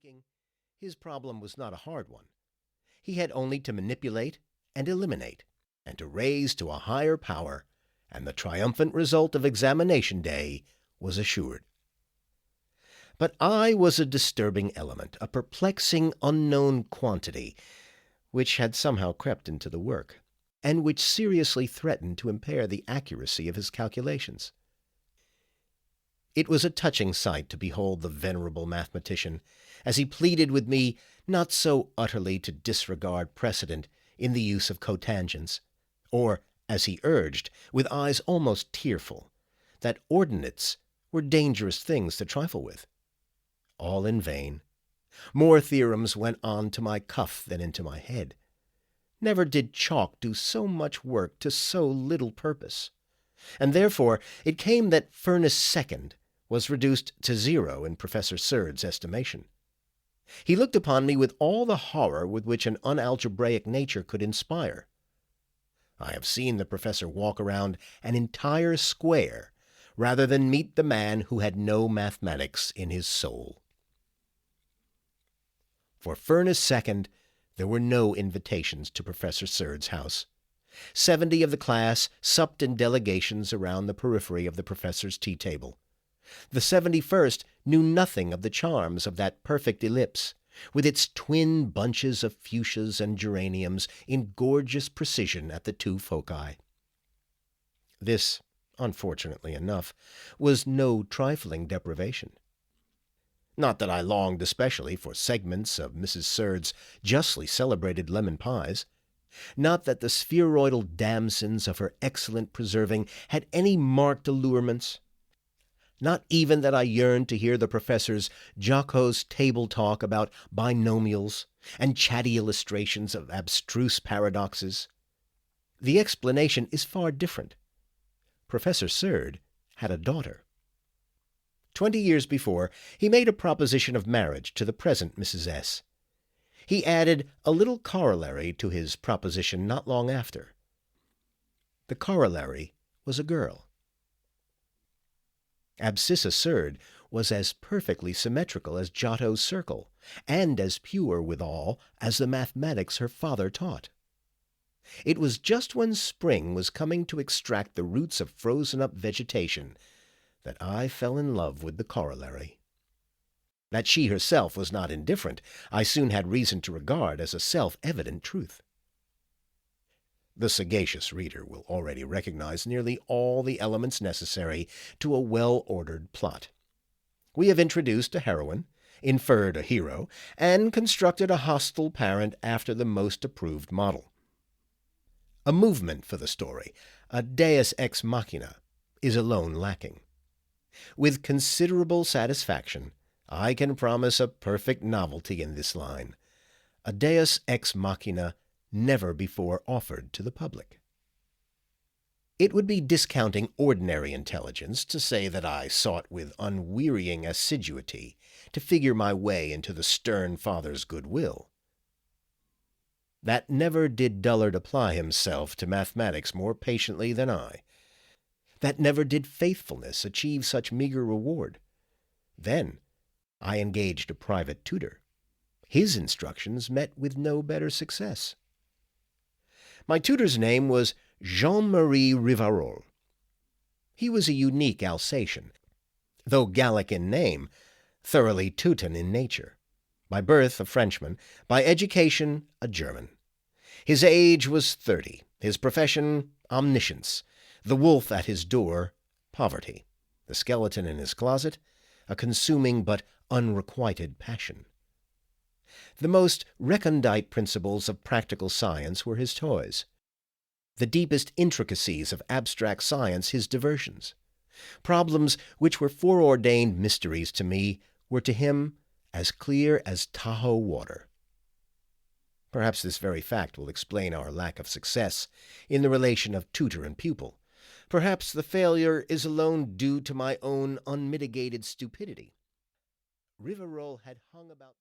speaking, his problem was not a hard one. He had only to manipulate and eliminate, and to raise to a higher power, and the triumphant result of examination day was assured. But I was a disturbing element, a perplexing unknown quantity, which had somehow crept into the work, and which seriously threatened to impair the accuracy of his calculations. It was a touching sight to behold the venerable mathematician, as he pleaded with me not so utterly to disregard precedent in the use of cotangents, or, as he urged, with eyes almost tearful, that ordinates were dangerous things to trifle with. All in vain. More theorems went on to my cuff than into my head. Never did chalk do so much work to so little purpose. And therefore it came that furnace second was reduced to 0 in Professor Surd's estimation. He looked upon me with all the horror with which an unalgebraic nature could inspire. I have seen the professor walk around an entire square rather than meet the man who had no mathematics in his soul. For furnace second, there were no invitations to Professor Surd's house. 70 of the class supped in delegations around the periphery of the professor's tea table. The 71st knew nothing of the charms of that perfect ellipse, with its twin bunches of fuchsias and geraniums in gorgeous precision at the two foci. This, unfortunately enough, was no trifling deprivation. Not that I longed especially for segments of Mrs. Surd's justly celebrated lemon pies. Not that the spheroidal damsons of her excellent preserving had any marked allurements. Not even that I yearned to hear the professor's jocose table talk about binomials and chatty illustrations of abstruse paradoxes. The explanation is far different. Professor Surd had a daughter. 20 years before, he made a proposition of marriage to the present Mrs. S. He added a little corollary to his proposition not long after. The corollary was a girl. Abscissa Surd was as perfectly symmetrical as Giotto's circle, and as pure withal as the mathematics her father taught. It was just when spring was coming to extract the roots of frozen-up vegetation that I fell in love with the corollary. That she herself was not indifferent, I soon had reason to regard as a self-evident truth. The sagacious reader will already recognize nearly all the elements necessary to a well-ordered plot. We have introduced a heroine, inferred a hero, and constructed a hostile parent after the most approved model. A movement for the story, a deus ex machina, is alone lacking. With considerable satisfaction, I can promise a perfect novelty in this line, a deus ex machina never before offered to the public. It would be discounting ordinary intelligence to say that I sought with unwearying assiduity to figure my way into the stern father's goodwill. That never did dullard apply himself to mathematics more patiently than I. That never did faithfulness achieve such meager reward. Then I engaged a private tutor. His instructions met with no better success. My tutor's name was Jean-Marie Rivarol. He was a unique Alsatian, though Gallic in name, thoroughly Teuton in nature. By birth a Frenchman, by education a German. His age was 30, his profession omniscience, the wolf at his door poverty, the skeleton in his closet a consuming but unrequited passion. The most recondite principles of practical science were his toys. The deepest intricacies of abstract science his diversions. Problems which were foreordained mysteries to me were to him as clear as Tahoe water. Perhaps this very fact will explain our lack of success in the relation of tutor and pupil. Perhaps the failure is alone due to my own unmitigated stupidity. Rivarol had hung about